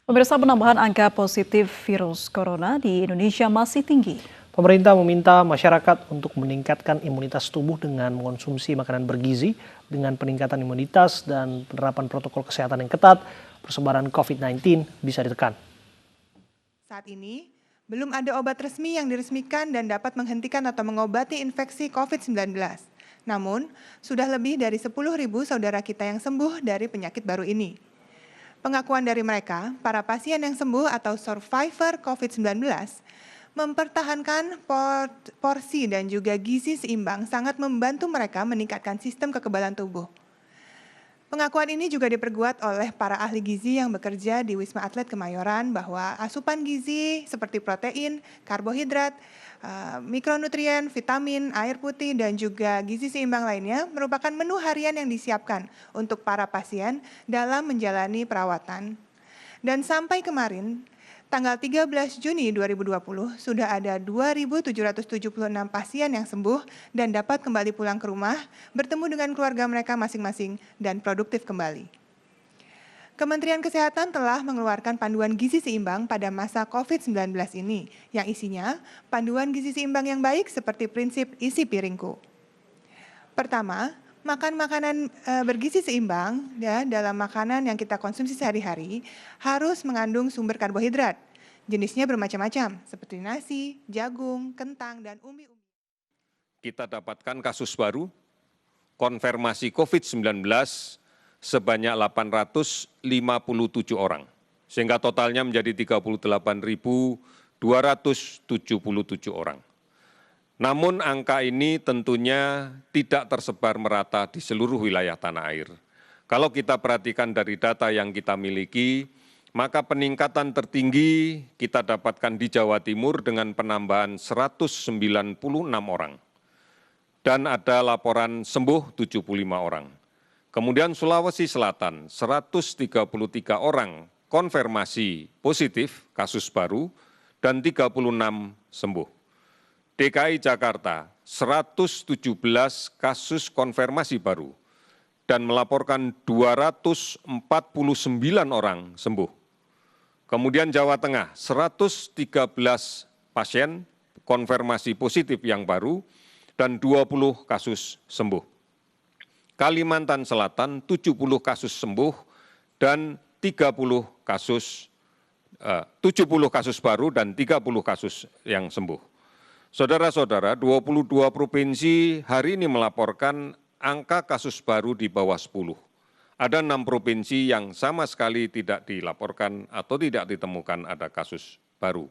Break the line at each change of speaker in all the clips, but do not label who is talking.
Pemirsa, penambahan angka positif virus corona di Indonesia masih tinggi.
Pemerintah meminta masyarakat untuk meningkatkan imunitas tubuh dengan mengonsumsi makanan bergizi, dengan peningkatan imunitas dan penerapan protokol kesehatan yang ketat, persebaran COVID-19 bisa ditekan.
Saat ini, belum ada obat resmi yang diresmikan dan dapat menghentikan atau mengobati infeksi COVID-19. Namun, sudah lebih dari 10.000 saudara kita yang sembuh dari penyakit baru ini. Pengakuan dari mereka, para pasien yang sembuh atau survivor COVID-19, mempertahankan porsi dan juga gizi seimbang sangat membantu mereka meningkatkan sistem kekebalan tubuh. Pengakuan ini juga diperkuat oleh para ahli gizi yang bekerja di Wisma Atlet Kemayoran bahwa asupan gizi seperti protein, karbohidrat, mikronutrien, vitamin, air putih, dan juga gizi seimbang lainnya merupakan menu harian yang disiapkan untuk para pasien dalam menjalani perawatan. Dan sampai kemarin, tanggal 13 Juni 2020, sudah ada 2.776 pasien yang sembuh dan dapat kembali pulang ke rumah, bertemu dengan keluarga mereka masing-masing, dan produktif kembali. Kementerian Kesehatan telah mengeluarkan panduan gizi seimbang pada masa COVID-19 ini, yang isinya panduan gizi seimbang yang baik seperti prinsip isi piringku. Pertama, makan makanan bergizi seimbang ya, dalam makanan yang kita konsumsi sehari-hari harus mengandung sumber karbohidrat. Jenisnya bermacam-macam, seperti nasi, jagung, kentang, dan umbi-umbi.
Kita dapatkan kasus baru, konfirmasi COVID-19 sebanyak 857 orang, sehingga totalnya menjadi 38.277 orang. Namun angka ini tentunya tidak tersebar merata di seluruh wilayah tanah air. Kalau kita perhatikan dari data yang kita miliki, maka peningkatan tertinggi kita dapatkan di Jawa Timur dengan penambahan 196 orang. Dan ada laporan sembuh 75 orang. Kemudian Sulawesi Selatan, 133 orang konfirmasi positif kasus baru dan 36 sembuh. DKI Jakarta, 117 kasus konfirmasi baru dan melaporkan 249 orang sembuh. Kemudian Jawa Tengah, 113 pasien konfirmasi positif yang baru dan 20 kasus sembuh. Kalimantan Selatan, 70 kasus sembuh dan 70 kasus baru dan 30 kasus yang sembuh. Saudara-saudara, 22 provinsi hari ini melaporkan angka kasus baru di bawah 10. Ada 6 provinsi yang sama sekali tidak dilaporkan atau tidak ditemukan ada kasus baru.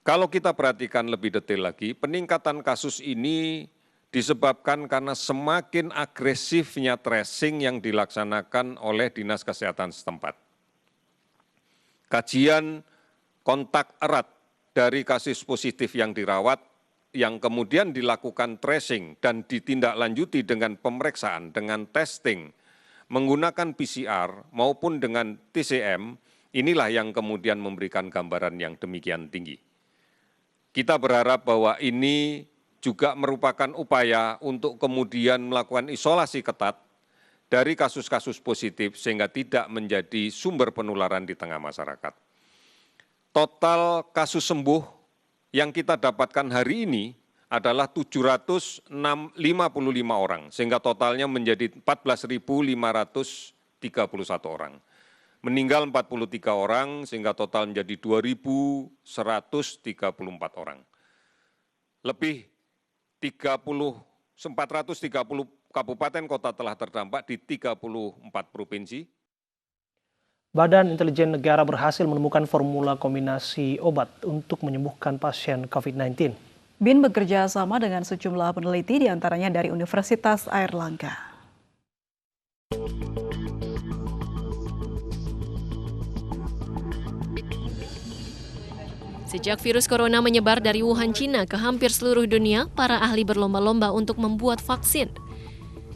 Kalau kita perhatikan lebih detail lagi, peningkatan kasus ini disebabkan karena semakin agresifnya tracing yang dilaksanakan oleh Dinas Kesehatan setempat. Kajian kontak erat dari kasus positif yang dirawat, yang kemudian dilakukan tracing dan ditindaklanjuti dengan pemeriksaan, dengan testing, menggunakan PCR maupun dengan TCM, inilah yang kemudian memberikan gambaran yang demikian tinggi. Kita berharap bahwa ini juga merupakan upaya untuk kemudian melakukan isolasi ketat dari kasus-kasus positif sehingga tidak menjadi sumber penularan di tengah masyarakat. Total kasus sembuh yang kita dapatkan hari ini adalah 755 orang, sehingga totalnya menjadi 14.531 orang. Meninggal 43 orang, sehingga total menjadi 2.134 orang. Lebih 430 kabupaten kota telah terdampak di 34 provinsi.
Badan Intelijen Negara berhasil menemukan formula kombinasi obat untuk menyembuhkan pasien COVID-19.
BIN bekerja sama dengan sejumlah peneliti diantaranya dari Universitas Airlangga.
Sejak virus corona menyebar dari Wuhan, Cina ke hampir seluruh dunia, para ahli berlomba-lomba untuk membuat vaksin.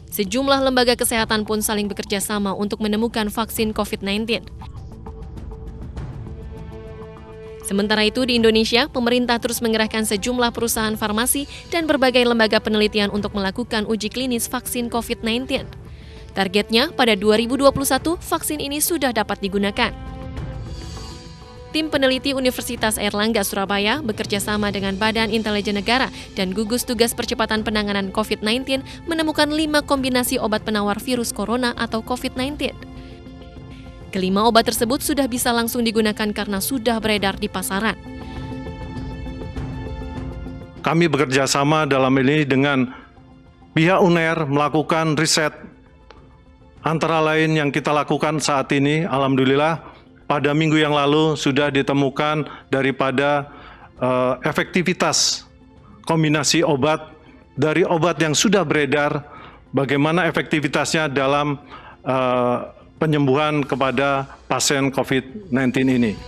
Sejumlah lembaga kesehatan pun saling bekerja sama untuk menemukan vaksin COVID-19. Sementara itu di Indonesia, pemerintah terus mengerahkan sejumlah perusahaan farmasi dan berbagai lembaga penelitian untuk melakukan uji klinis vaksin COVID-19. Targetnya pada 2021, vaksin ini sudah dapat digunakan. Tim peneliti Universitas Airlangga Surabaya bekerja sama dengan Badan Intelijen Negara dan gugus tugas percepatan penanganan COVID-19 menemukan 5 kombinasi obat penawar virus corona atau COVID-19. Kelima obat tersebut sudah bisa langsung digunakan karena sudah beredar di pasaran.
Kami bekerja sama dalam ini dengan pihak UNER melakukan riset. Antara lain yang kita lakukan saat ini, alhamdulillah, pada minggu yang lalu sudah ditemukan daripada efektivitas kombinasi obat dari obat yang sudah beredar, bagaimana efektivitasnya dalam penyembuhan kepada pasien COVID-19 ini.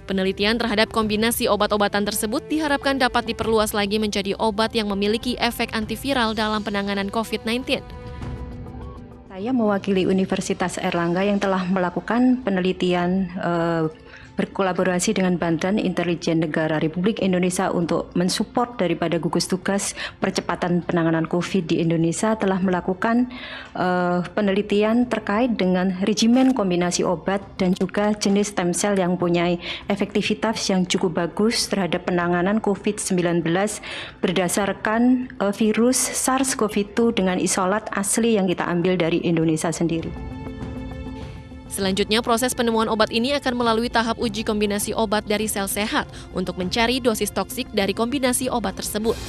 Penelitian terhadap kombinasi obat-obatan tersebut diharapkan dapat diperluas lagi menjadi obat yang memiliki efek antiviral dalam penanganan COVID-19.
Saya mewakili Universitas Airlangga yang telah melakukan penelitian berkolaborasi dengan Badan Intelijen Negara Republik Indonesia untuk mensupport daripada gugus tugas percepatan penanganan COVID di Indonesia telah melakukan penelitian terkait dengan regimen kombinasi obat dan juga jenis stem cell yang punya efektivitas yang cukup bagus terhadap penanganan COVID-19 berdasarkan virus SARS-CoV-2 dengan isolat asli yang kita ambil dari Indonesia sendiri.
Selanjutnya, proses penemuan obat ini akan melalui tahap uji kombinasi obat dari sel sehat untuk mencari dosis toksik dari kombinasi obat tersebut.